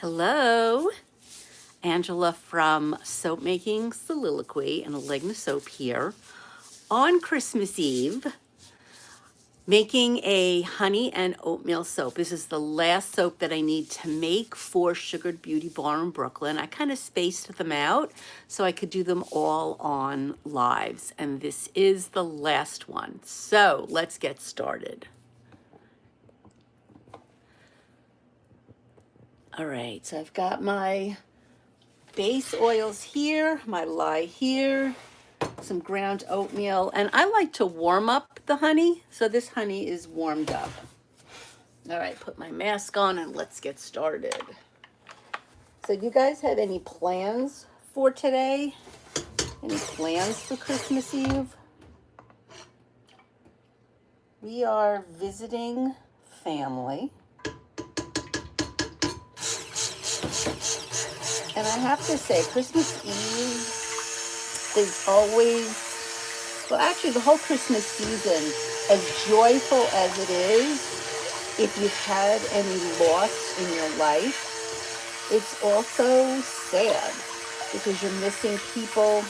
Hello, Angela from Soapmaking Soliloquy and Alegna Soap here on Christmas Eve, making a honey and oatmeal soap. This is the last soap that I need to make for Sugared Beauty Bar in Brooklyn. I kind of spaced them out so I could do them all on lives, and this is the last one. So let's get started. All right, so I've got my base oils here, my lye here, some ground oatmeal, and I like to warm up the honey, so this honey is warmed up. All right, put my mask on and let's get started. So you guys have any plans for today? Any plans for Christmas Eve? We are visiting family. And I have to say, Christmas Eve is always, well, actually the whole Christmas season, as joyful as it is, if you've had any loss in your life, it's also sad because you're missing people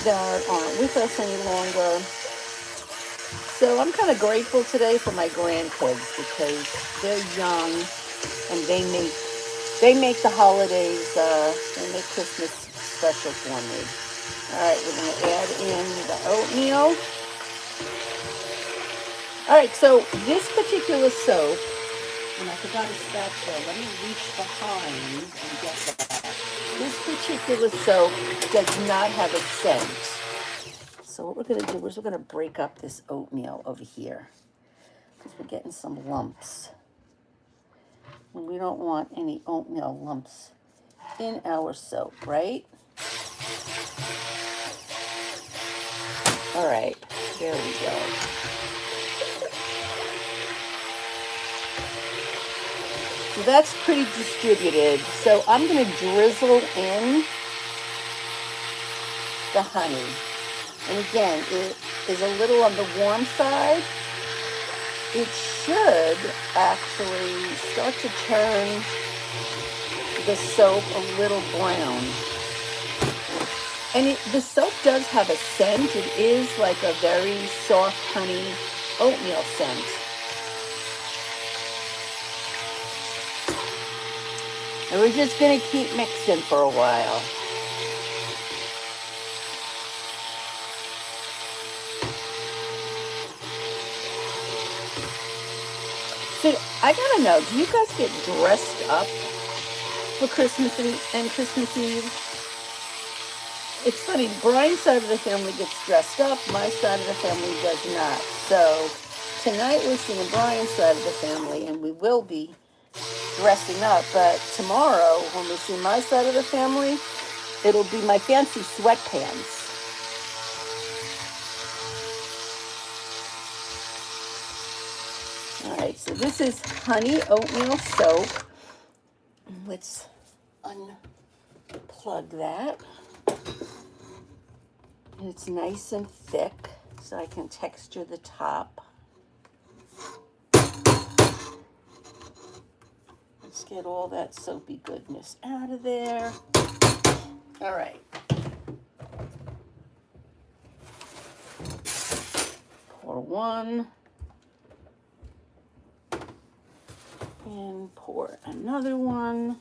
that aren't with us any longer. So I'm kind of grateful today for my grandkids because they're young and they make the holidays, they make Christmas special for me. All right, we're going to add in the oatmeal. All right, so this particular soap, and I forgot a spatula. Let me reach behind and get that. This particular soap does not have a scent. So what we're going to do is we're going to break up this oatmeal over here because we're getting some lumps. And we don't want any oatmeal lumps in our soap, right? All right, there we go. So that's pretty distributed. So I'm going to drizzle in the honey. And again, it is a little on the warm side. It should actually start to turn the soap a little brown. And the soap does have a scent. It is like a very soft honey oatmeal scent. And we're just going to keep mixing for a while. So I gotta know, do you guys get dressed up for Christmas and Christmas Eve? It's funny, Brian's side of the family gets dressed up, my side of the family does not. So tonight we're seeing Brian's side of the family and we will be dressing up, but tomorrow when we see my side of the family, it'll be my fancy sweatpants. All right, so this is honey oatmeal soap. Let's unplug that. And it's nice and thick, so I can texture the top. Let's get all that soapy goodness out of there. All right. Pour one. And pour another one.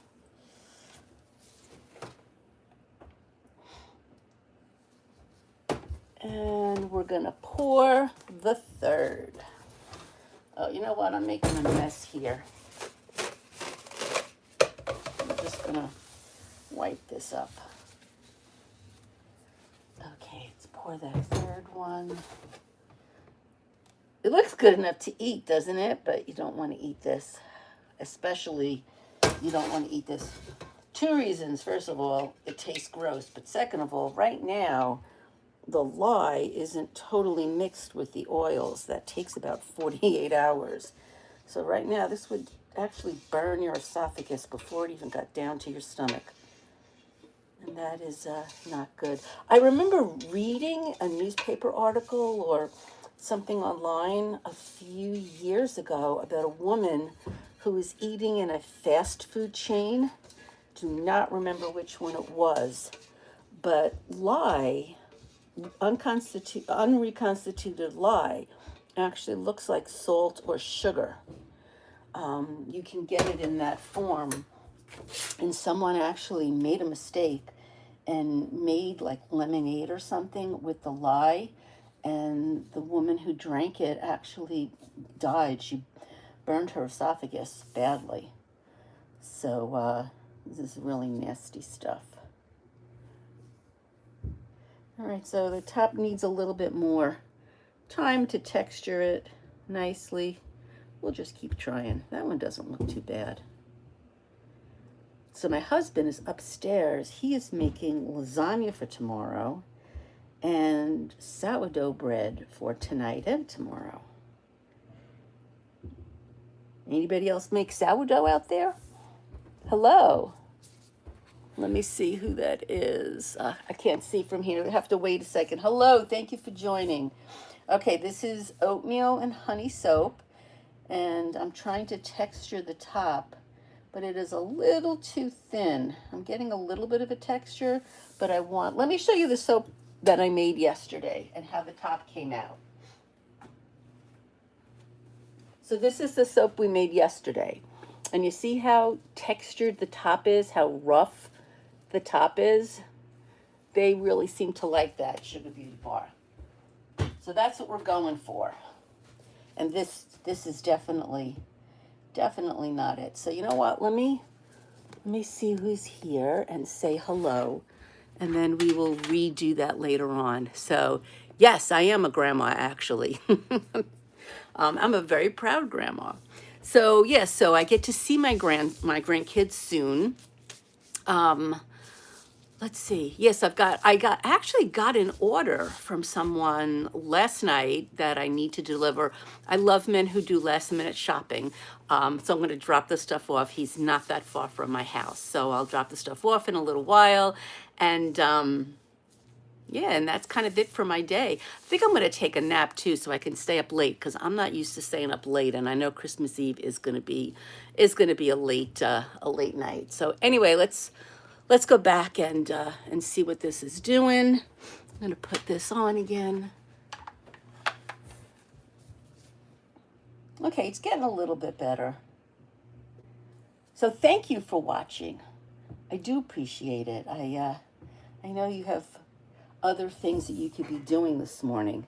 And we're gonna pour the third. Oh, you know what? I'm making a mess here. I'm just gonna wipe this up. Okay, let's pour that third one. It looks good enough to eat, doesn't it? But you don't want to eat this. Especially, you don't want to eat this. Two reasons. First of all, it tastes gross. But second of all, right now, the lye isn't totally mixed with the oils. That takes about 48 hours. So right now, this would actually burn your esophagus before it even got down to your stomach. And that is not good. I remember reading a newspaper article or something online a few years ago about a woman who was eating in a fast food chain. Do not remember which one it was, but lye, unreconstituted lye, actually looks like salt or sugar. You can get it in that form, and someone actually made a mistake and made like lemonade or something with the lye, and the woman who drank it actually died. She burned her esophagus badly. So this is really nasty stuff. All right, so the top needs a little bit more time to texture it nicely. We'll just keep trying. That one doesn't look too bad. So my husband is upstairs. He is making lasagna for tomorrow and sourdough bread for tonight and tomorrow. Anybody else make sourdough out there? Hello. Let me see who that is. I can't see from here. I have to wait a second. Hello, thank you for joining. Okay, this is oatmeal and honey soap, and I'm trying to texture the top, but it is a little too thin. I'm getting a little bit of a texture, but let me show you the soap that I made yesterday and how the top came out. So this is the soap we made yesterday. And you see how textured the top is, how rough the top is? They really seem to like that Sugar Beauty bar. So that's what we're going for. And this is definitely not it. So you know what? Let me see who's here and say hello. And then we will redo that later on. So yes, I am a grandma actually. I'm a very proud grandma. So yes, so I get to see my grandkids soon. Let's see. Yes, I actually got an order from someone last night that I need to deliver. I love men who do last minute shopping. So I'm going to drop the stuff off. He's not that far from my house. So I'll drop the stuff off in a little while. And yeah, and that's kind of it for my day. I think I'm going to take a nap too so I can stay up late because I'm not used to staying up late, and I know Christmas Eve is going to be a late night. So anyway, let's go back and see what this is doing. I'm going to put this on again. Okay, it's getting a little bit better. So thank you for watching. I do appreciate it. I know you have other things that you could be doing this morning.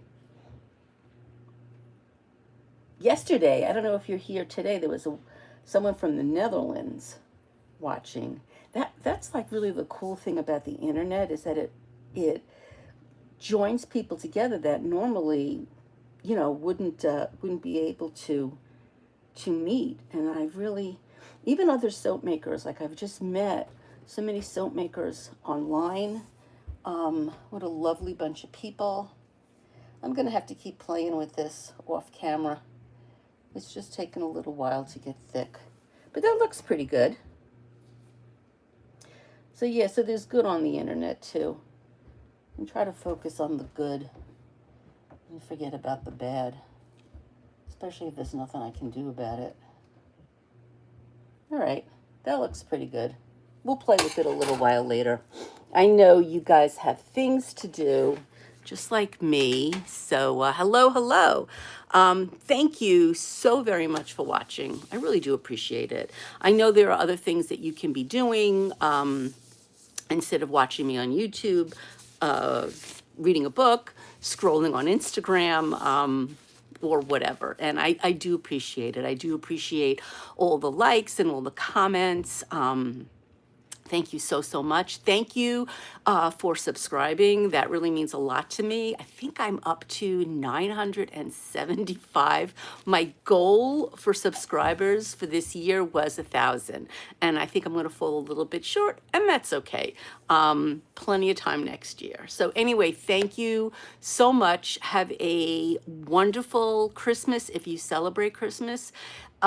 Yesterday, I don't know if you're here today, there was someone from the Netherlands watching. That's like really the cool thing about the internet, is that it joins people together that normally, you know, wouldn't be able to meet. And I've really, even other soap makers, like I've just met so many soap makers online. What a lovely bunch of people. I'm going to have to keep playing with this off camera. It's just taken a little while to get thick. But that looks pretty good. So yeah, so there's good on the internet too. And try to focus on the good and forget about the bad. Especially if there's nothing I can do about it. All right, that looks pretty good. We'll play with it a little while later. I know you guys have things to do, just like me. So hello. Thank you so very much for watching. I really do appreciate it. I know there are other things that you can be doing instead of watching me on YouTube, reading a book, scrolling on Instagram, or whatever. And I do appreciate it. I do appreciate all the likes and all the comments. Thank you so much. Thank you for subscribing. That really means a lot to me. I think I'm up to 975. My goal for subscribers for this year was 1,000. And I think I'm going to fall a little bit short, and that's okay. Plenty of time next year. So anyway, thank you so much. Have a wonderful Christmas if you celebrate Christmas.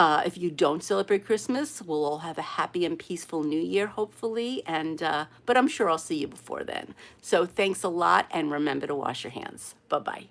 If you don't celebrate Christmas, we'll all have a happy and peaceful New Year, hopefully. And but I'm sure I'll see you before then. So thanks a lot, and remember to wash your hands. Bye-bye.